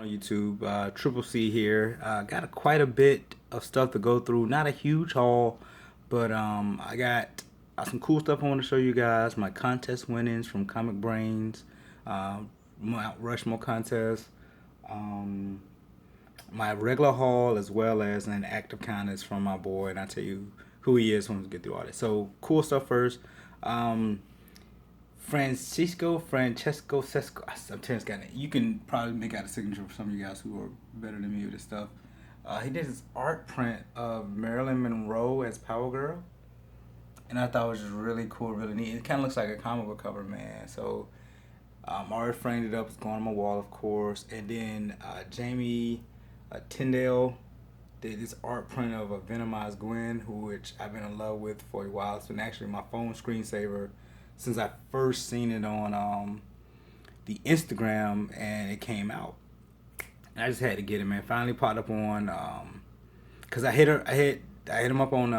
on YouTube. Triple C here. Got quite a bit of stuff to go through. Not a huge haul, but I got some cool stuff I want to show you guys. My contest winnings from Comic Brains, Mount Rushmore contest, um, my regular haul, as well as an active contest from my boy, and I'll tell you who he is when we get through all this. So cool stuff first. Um, Francesco Sesco. I'm telling you, you can probably make out a signature for some of you guys who are better than me with this stuff. He did this art print of Marilyn Monroe as Power Girl, and I thought it was just really cool, really neat. It kind of looks like a comic book cover, man. So I already framed it up. It's going on my wall, of course. And then Jamie Tyndale did this art print of a Venomized Gwen, which I've been in love with for a while. It's been actually my phone screensaver since I first seen it on the Instagram and it came out. And I just had to get it, man. Finally popped up on cause I hit him up on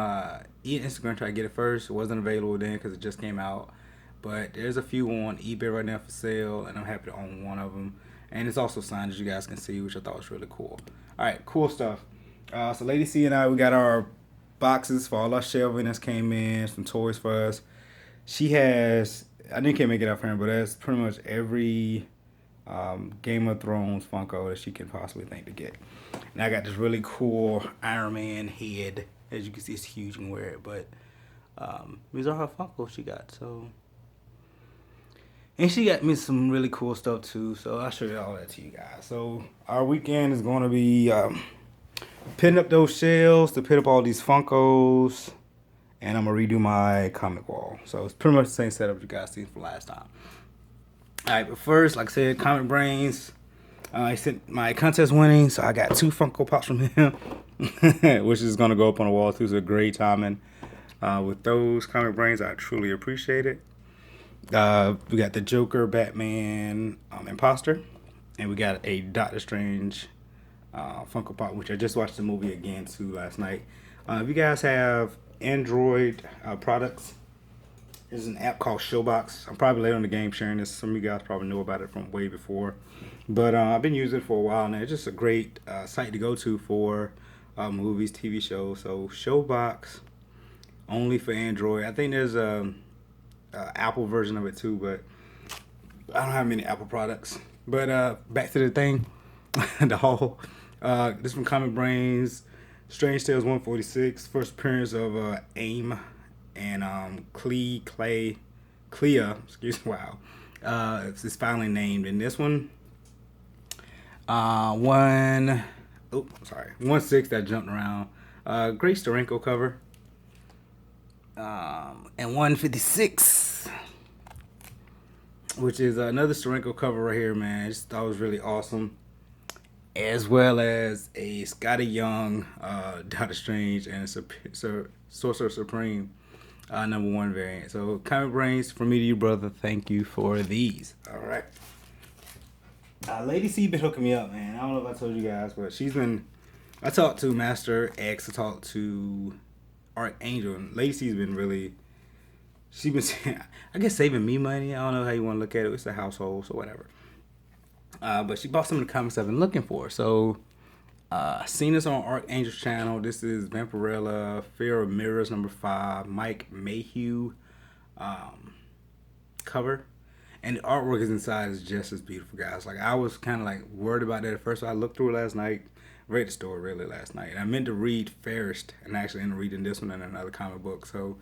Instagram, try to get it first. It wasn't available then because it just came out. But there's a few on eBay right now for sale, and I'm happy to own one of them. And it's also signed, as you guys can see, which I thought was really cool. All right, cool stuff. So Lady C and I, we got our boxes for all our shelving that's came in, some toys for us. She has, I didn't can't make it out for her, but that's pretty much every Game of Thrones Funko that she can possibly think to get. And I got this really cool Iron Man head. As you can see, it's huge and wear it, but these are her Funko she got. So, and she got me some really cool stuff too. So I'll show you all that to you guys. So our weekend is going to be pitting up those shelves to pit up all these Funkos. And I'm going to redo my comic wall. So it's pretty much the same setup you guys seen from last time. Alright, but first, like I said, Comic Brains. I sent my contest winning, so I got 2 Funko Pops from him. Which is going to go up on the wall too, so great timing. With those Comic Brains, I truly appreciate it. We got the Joker, Batman, Imposter. And we got a Doctor Strange Funko Pop, which I just watched the movie again too last night. If you guys have Android products, there's an app called Showbox. I'm probably late on the game sharing this. Some of you guys probably know about it from way before, but I've been using it for a while now. It's just a great site to go to for movies, TV shows. So Showbox, only for Android. I think there's a Apple version of it too, but I don't have many Apple products. But back to the thing, the haul. This from Comic Brains. Strange Tales 146, first appearance of AIM and Clea, excuse me, wow. It's finally named. And this one, 1/6 that jumped around. Great Starenko cover. And 156, which is another Starenko cover right here, man. I just thought it was really awesome. As well as a Scotty Young, Doctor Strange, and a Sorcerer Supreme #1 variant. So, Comic Brains, from me to you, brother. Thank you for these. All right. Lady C been hooking me up, man. I don't know if I told you guys, but I talked to Master X, I talked to Archangel, and Lady C's been really, she's been, I guess, saving me money. I don't know how you want to look at it. It's a household, so whatever. But she bought some of the comics I've been looking for. So, seen this on Archangel's channel. This is Vampirella, Fear of Mirrors #5, Mike Mayhew cover. And the artwork is inside is just as beautiful, guys. Like, I was kind of like worried about that at first. So I looked through it last night. Read the story really last night. And I meant to read Fairest, and I actually ended up reading this one and another comic book. So,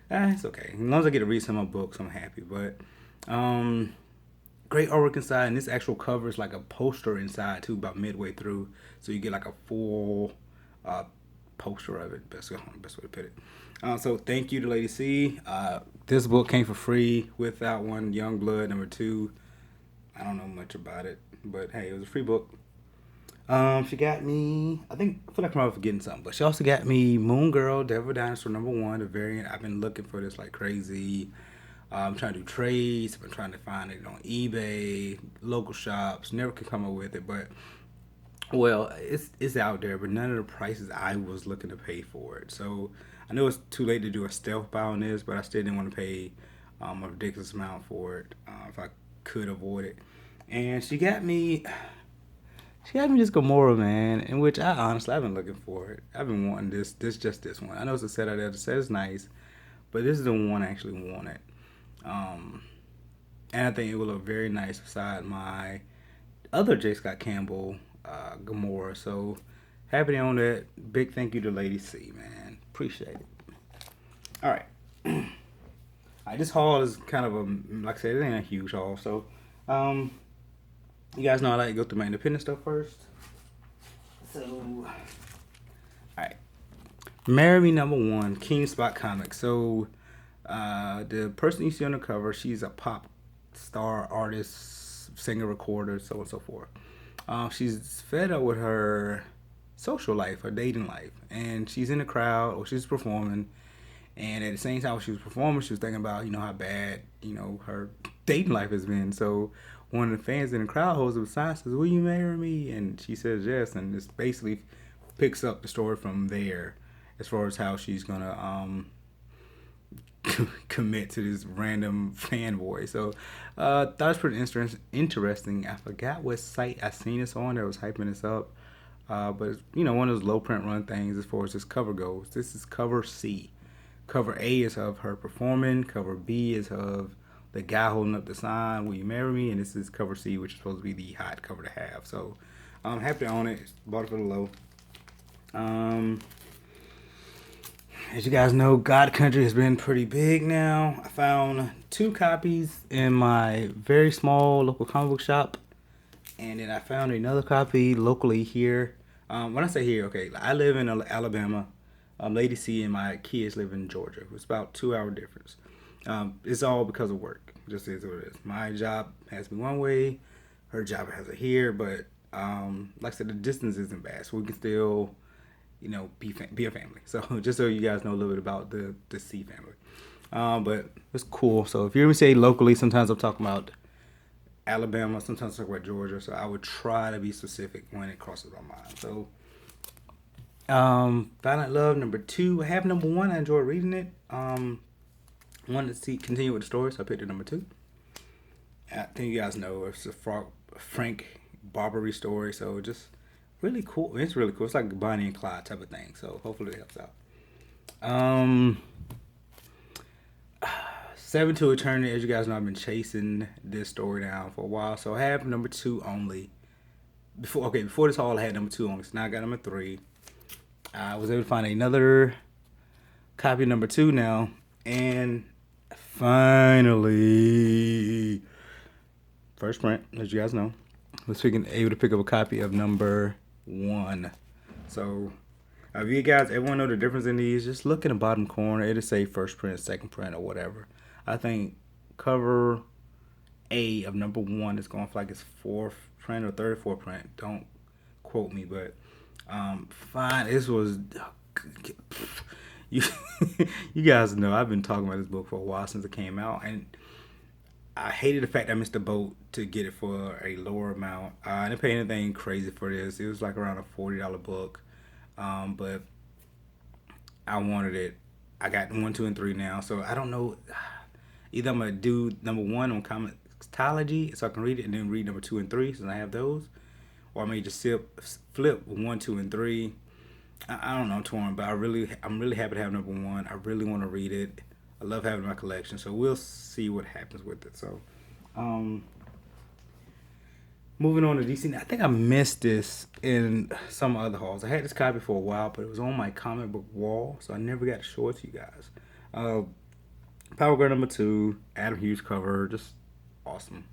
it's okay. As long as I get to read some of my books, I'm happy. But, great artwork inside, and this actual cover is like a poster inside too, about midway through, so you get like a full poster of it. Best way to put it. So thank you to Lady C. This book came for free with that one, Youngblood #2. I don't know much about it, but hey, it was a free book. She got me, I feel like I'm forgetting something, but she also got me Moon Girl, Devil Dinosaur #1, the variant. I've been looking for this like crazy. I'm trying to do trades. I've been trying to find it on eBay, local shops. Never could come up with it, but well, it's out there. But none of the prices I was looking to pay for it. So I know it's too late to do a stealth buy on this, but I still didn't want to pay a ridiculous amount for it if I could avoid it. And she got me She had me this Gamora, man, in which I honestly I've been looking for it. I've been wanting this one. I know it's a set out there. The set is nice, but this is the one I actually wanted. Um, and I think it will look very nice beside my other J. Scott Campbell Gamora. So happy to own that. Big thank you to Lady C, man. Appreciate it. All right. All right, this haul is kind of a, like I said, it ain't a huge haul. So, you guys know I like to go through my independent stuff first. So, all right. Marry Me #1, King Spot Comics. So, the person you see on the cover, she's a pop star, artist, singer, recorder, so on and so forth. She's fed up with her social life, her dating life, and she's in the crowd or she's performing. And at the same time, when she was performing, she was thinking about how bad her dating life has been. So one of the fans in the crowd holds up a sign, says, "Will you marry me?" And she says yes, and this basically picks up the story from there, as far as how she's gonna commit to this random fanboy. So that was pretty interesting. I forgot what site I seen this on that was hyping this up. But it's, one of those low print run things as far as this cover goes. This is cover C. Cover A is of her performing. Cover B is of the guy holding up the sign, "Will you marry me?" And this is cover C, which is supposed to be the hot cover to have. So I'm happy to own it. Bought it for the low. As you guys know, God Country has been pretty big now. I found 2 copies in my very small local comic book shop. And then I found another copy locally here. When I say here, okay, I live in Alabama. Lady C and my kids live in Georgia. It's about 2 hour difference. It's all because of work. Just is what it is. My job has me one way. Her job has it here. But like I said, the distance isn't bad. So we can still, be a family. So just so you guys know a little bit about the C family. But it's cool. So if you hear me say locally, sometimes I'm talking about Alabama, sometimes I talk about Georgia. So I would try to be specific when it crosses my mind. So Violent Love #2. I have #1. I enjoy reading it. Wanted to continue with the story, so I picked it #2. I think you guys know it's a Frank Barbary story, so just really cool. It's really cool. It's like a Bonnie and Clyde type of thing. So hopefully it helps out. 7 to Eternity. As you guys know, I've been chasing this story down for a while, so I have #2 only. Before this haul, I had #2 only. So now I got #3. I was able to find another copy of #2 now, and finally, first print, as you guys know, was able to pick up a copy of #1. So, if you guys ever know the difference in these, just look in the bottom corner. It'll say first print, second print, or whatever. I think cover A of #1 is going for like its 4th print or 3rd or 4th print. Don't quote me, but fine. This was you. You guys know I've been talking about this book for a while since it came out, and I hated the fact I missed the boat to get it for a lower amount. I didn't pay anything crazy for this. It was like around a $40 book, but I wanted it. I got 1, 2, and 3 now, so I don't know. Either I'm gonna do #1 on Comixology so I can read it, and then read #2 and 3 since I have those. Or I may just flip 1, 2, and 3. I don't know, I'm torn, but I'm really happy to have #1. I really want to read it. I love having my collection, so we'll see what happens with it. So, moving on to DC. I think I missed this in some other hauls. I had this copy for a while, but it was on my comic book wall, so I never got to show it to you guys. Power Girl #2, Adam Hughes cover, just awesome.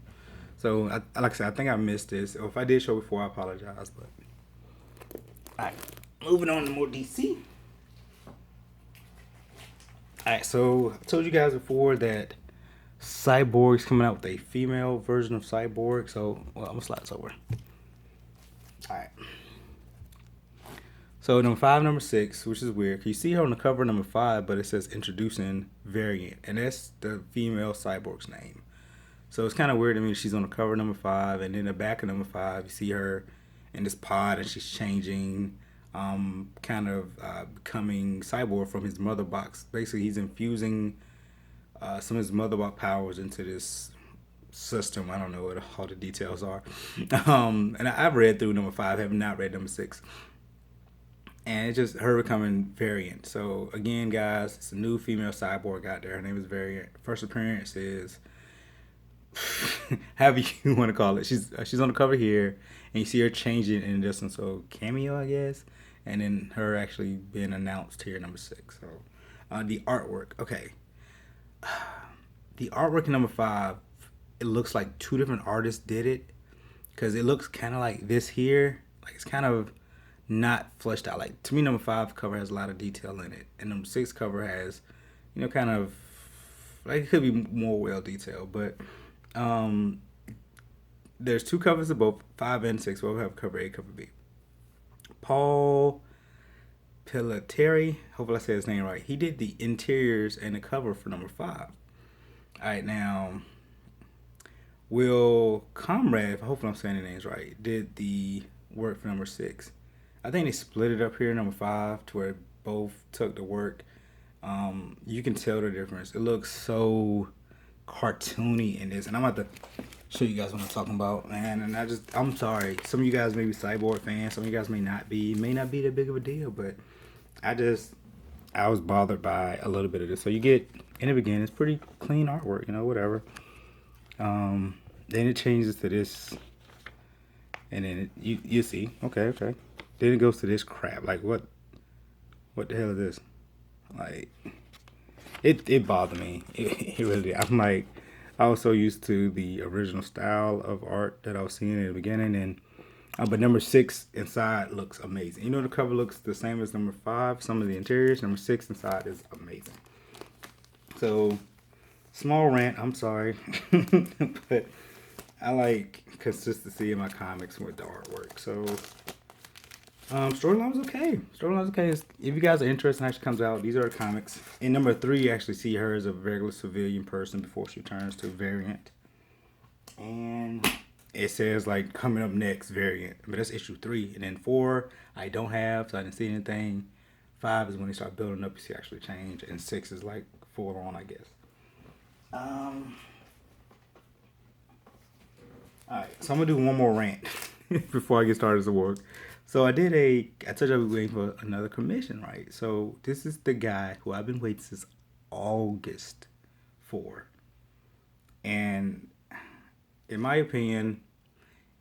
So, like I said, I think I missed this. If I did show before, I apologize. But alright, moving on to more DC. Alright, so I told you guys before that Cyborg's coming out with a female version of Cyborg. So, I'm gonna slide this over. Alright. So, #5, #6, which is weird. You see her on the cover #5, but it says introducing variant. And that's the female Cyborg's name. So it's kind of weird to me she's on the cover #5, and then the back of #5, you see her in this pod, and she's changing, becoming Cyborg from his mother box. Basically, he's infusing some of his mother box powers into this system. I don't know what all the details are. And I've read through number 5, have not read number 6. And it's just her becoming Variant. So again, guys, it's a new female cyborg out there. Her name is Variant. First appearance is however you want to call it. She's on the cover here, and you see her changing in this one. So cameo, I guess, and then her actually being announced here, number 6. So the artwork, okay. The artwork in number 5, it looks like 2 different artists did it, because it looks kind of like this here. Like it's kind of not fleshed out. Like to me, number 5 cover has a lot of detail in it, and number 6 cover has, kind of like it could be more well detailed, but there's 2 covers of both 5 and 6. We'll have cover A, cover B. Paul Pelletieri, hopefully I say his name right. He did the interiors and the cover for number 5. All right, now Will Comrade, hopefully I'm saying the names right, did the work for number 6. I think they split it up here, number 5, to where both took the work. You can tell the difference. It looks so cartoony in this, and I'm about to show you guys what I'm talking about, man. And I'm sorry, some of you guys may be Cyborg fans, some of you guys may not be. It may not be that big of a deal, but I was bothered by a little bit of this. So you get, in the beginning, it's pretty clean artwork, whatever. Then it changes to this, and then you see, okay. Then it goes to this crap. Like what the hell is this? Like it bothered me. It really did. I'm like, I was so used to the original style of art that I was seeing in the beginning, and but number 6 inside looks amazing. The cover looks the same as number 5. Some of the interiors, number 6 inside is amazing. So small rant. I'm sorry, but I like consistency in my comics with the artwork. So storyline was okay. If you guys are interested in how she comes out, these are her comics. In number 3, you actually see her as a regular civilian person before she turns to Variant. And it says, like, coming up next, Variant. But that's issue 3. And then 4, I don't have, so I didn't see anything. 5 is when they start building up, you see actually change. And 6 is, like, full on, I guess. Alright, so I'm going to do one more rant before I get started as a work. So I told you I was waiting for another commission, right? So this is the guy who I've been waiting since August for. And in my opinion,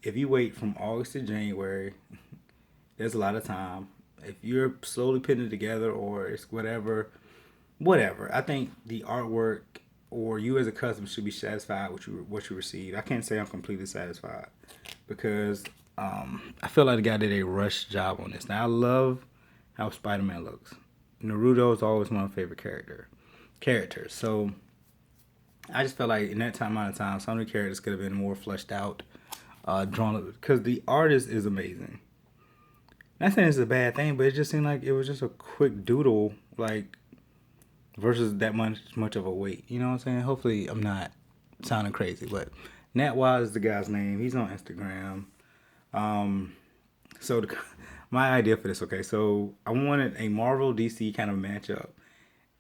if you wait from August to January, there's a lot of time. If you're slowly putting it together or it's whatever, I think the artwork or you as a customer should be satisfied with what you receive. I can't say I'm completely satisfied because I feel like the guy did a rush job on this. Now I love how Spider-Man looks. Naruto is always my favorite characters. So I just felt like in that amount of time, some of the characters could have been more fleshed out, drawn, because the artist is amazing. Not saying it's a bad thing, but it just seemed like it was just a quick doodle, like versus that much of a weight. You know what I'm saying? Hopefully I'm not sounding crazy, but Nat Wise is the guy's name. He's on Instagram. So my idea for this, okay, so I wanted a Marvel DC kind of matchup,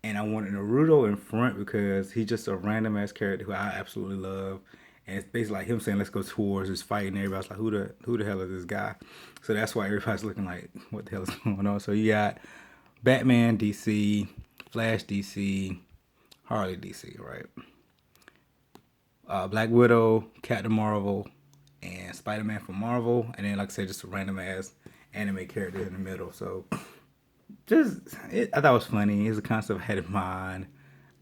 and I wanted Naruto in front because he's just a random ass character who I absolutely love, and it's basically like him saying, "Let's go towards this fight," and everybody's like, "Who the hell is this guy?" So that's why everybody's looking like, "What the hell is going on?" So you got Batman DC, Flash DC, Harley DC, right? Black Widow, Captain Marvel, and Spider-Man from Marvel, and then like I said, just a random ass anime character in the middle. So I thought it was funny. It's a concept I had in mind.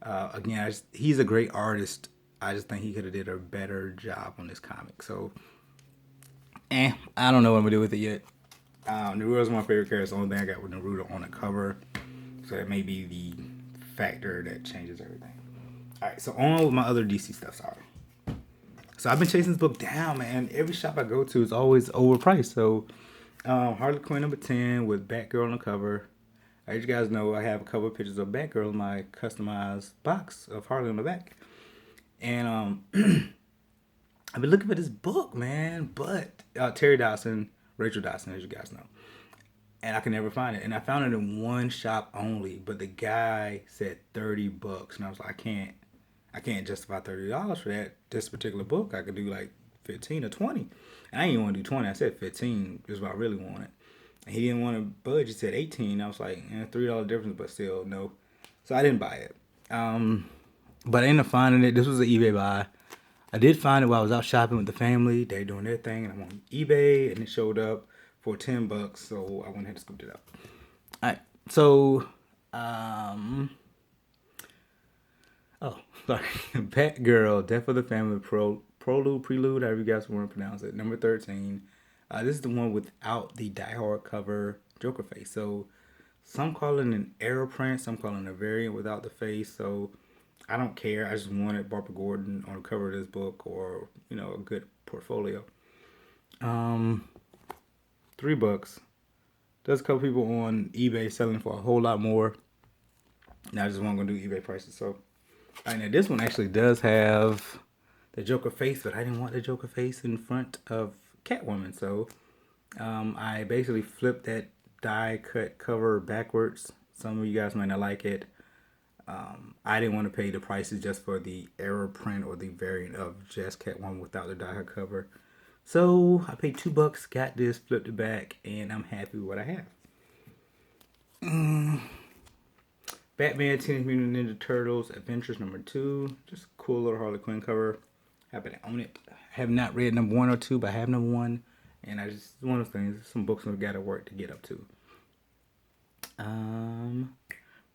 Again, he's a great artist. I just think he could have did a better job on this comic. So, I don't know what I'm gonna do with it yet. Naruto's my favorite character. It's the only thing I got with Naruto on the cover, so that may be the factor that changes everything. All right, so on with my other DC stuff. Sorry. So I've been chasing this book down, man. Every shop I go to is always overpriced. So Harley Quinn number 10 with Batgirl on the cover. As you guys know, I have a couple of pictures of Batgirl in my customized box of Harley on the back. And I've been looking for this book, man. But Terry Dawson, Rachel Dawson, as you guys know. And I can never find it. And I found it in one shop only. But the guy said $30. And I was like, I can't justify $30 for that this particular book. I could do like 15 or 20. And I didn't even want to do 20. I said 15 is what I really wanted. And he didn't want to budge. He said 18. I was like, $3 difference, but still no. So I didn't buy it. But I ended up finding it. This was an eBay buy. I did find it while I was out shopping with the family. They doing their thing, and I'm on eBay, and it showed up for $10. So I went ahead and scooped it up. All right. So, oh, sorry. Batgirl, Death of the Family, Prelude, however you guys want to pronounce it. Number 13. This is the one without the Die Hard cover Joker face. So some call it an error print, some call it a variant without the face. So I don't care. I just wanted Barbara Gordon on the cover of this book, or a good portfolio. $3. There's a couple people on eBay selling for a whole lot more. Now I just want to do eBay prices. So, all right, now this one actually does have the Joker face, but I didn't want the Joker face in front of Catwoman. So I basically flipped that die cut cover backwards. Some of you guys might not like it. I didn't want to pay the prices just for the error print or the variant of just Catwoman without the die cut cover. So I paid $2, got this, flipped it back, and I'm happy with what I have. Batman Teenage Mutant Ninja Turtles Adventures number 2. Just a cool little Harley Quinn cover. Happy to own it. I have not read number 1 or 2, but I have number 1. And I just, one of those things, some books I've got to work to get up to.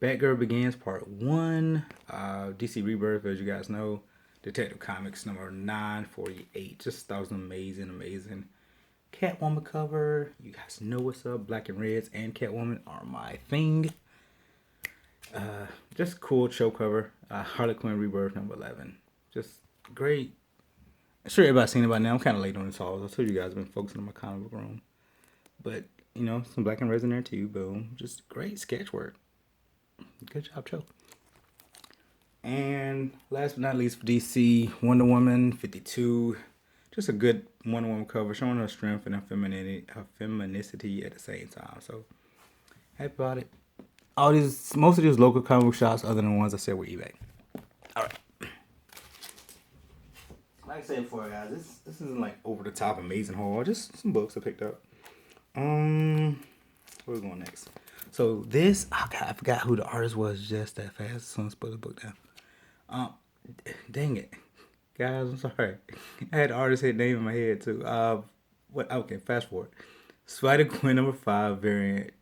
Batgirl Begins Part 1. DC Rebirth, as you guys know. Detective Comics number 948. Just thought it was amazing. Catwoman cover. You guys know what's up. Black and Reds and Catwoman are my thing. Just cool show cover. Harley Quinn Rebirth number 11. Just great. I'm sure everybody's seen it by now. I'm kind of late on this haul. I told you guys I've been focusing on my comic book room. But, some Black and Reds in there too. Boom. Just great sketch work. Good job, Joe. And last but not least for DC, Wonder Woman 52. Just a good Wonder Woman cover, showing her strength and her femininity at the same time. So, happy about it. Most of these local comic book shops, other than the ones I said were eBay. All right. Like I said before, guys, this isn't like over the top amazing haul. Just some books I picked up. Where we going next? So this, I forgot who the artist was just that fast. As soon as I put the book down. Dang it, guys, I'm sorry. I had the artist head name in my head too. Okay, fast forward. Spider-Gwen number 5 variant,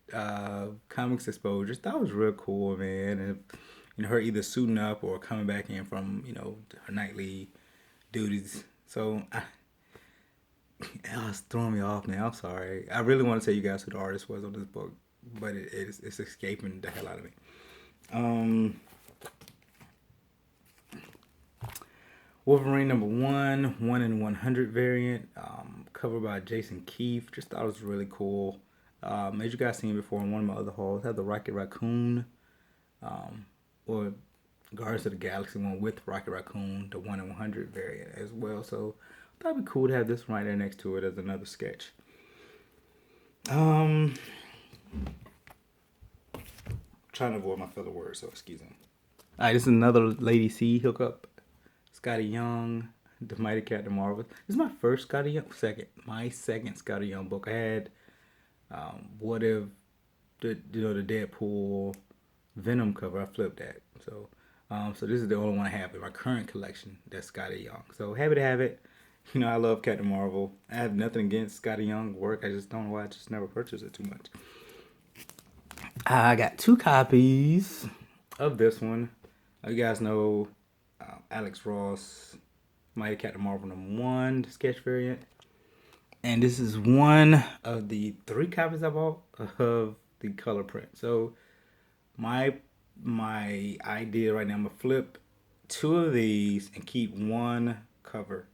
comics exposures. That was real cool, man. And her either suiting up or coming back in from her nightly duties. So it was throwing me off now. I'm sorry. I really want to tell you guys who the artist was on this book, but it's escaping the hell out of me. Wolverine number 1, 1 in 100 variant, covered by Jason Keefe. Just thought it was really cool. As you guys seen before in one of my other hauls, I have the Rocket Raccoon, or Guardians of the Galaxy one with Rocket Raccoon, the 1 in 100 variant as well. So I thought it'd be cool to have this one right there next to it as another sketch. Trying to avoid my filler words, so excuse me. All right, this is another Lady C hookup. Scotty Young, The Mighty Captain Marvel. This is my first Scotty Young, my second Scotty Young book. I had What If, the Deadpool Venom cover. I flipped that. So this is the only one I have in my current collection. That's Scotty Young. So happy to have it. I love Captain Marvel. I have nothing against Scotty Young work. I just don't know why I just never purchased it too much. I got 2 copies of this one. You guys know Alex Ross, Mighty Captain Marvel number 1, the sketch variant. And this is one of the 3 copies I bought of the color print. So my idea right now, I'm gonna flip 2 of these and keep one color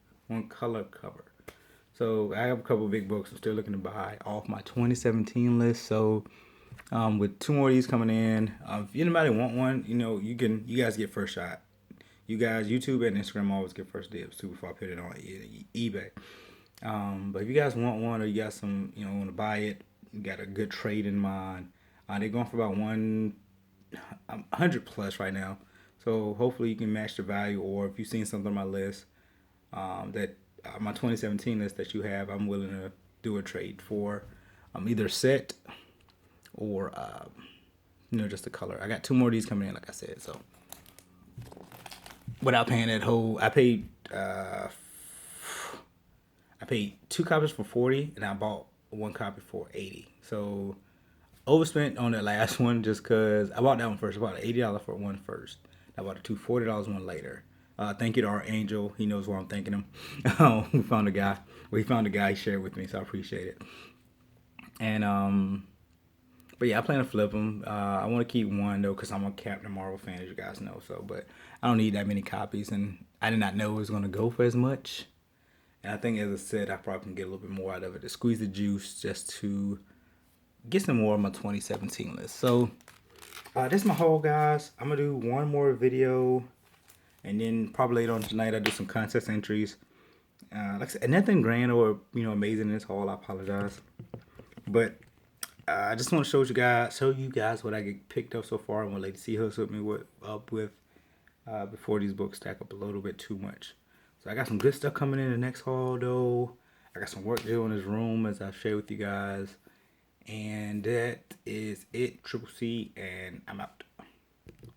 cover. So I have a couple of big books I'm still looking to buy off my 2017 list. So with 2 more of these coming in, if anybody want one, you guys get first shot. You guys, YouTube and Instagram always get first dibs too before I put it on eBay. But if you guys want one, or you got some, want to buy it, you got a good trade in mind. They're going for about 100 plus right now. So hopefully you can match the value, or if you've seen something on my list that my 2017 list that you have, I'm willing to do a trade for either set or just the color. I got two more of these coming in, like I said. So without paying that whole, I paid two copies for 40, and I bought one copy for 80. So overspent on that last one just because I bought that one first. I bought an $80 for one first. I bought a $40 one later. Thank you to our angel. He knows why I'm thanking him. We found a guy. Well, he found a guy he shared with me, so I appreciate it. And but yeah, I plan to flip them. I want to keep one though because I'm a Captain Marvel fan, as you guys know. So, but I don't need that many copies, and I did not know it was going to go for as much. And I think, as I said, I probably can get a little bit more out of it to squeeze the juice just to get some more on my 2017 list. So this is my haul, guys. I'm gonna do one more video, and then probably later on tonight I'll do some contest entries. Like I said, nothing grand or amazing in this haul. I apologize, but I just want to show you guys what I get picked up so far and what Lady C hooks with me up with before these books stack up a little bit too much. So I got some good stuff coming in the next haul though. I got some work to do in this room, as I've shared with you guys. And that is it, Triple C, and I'm out.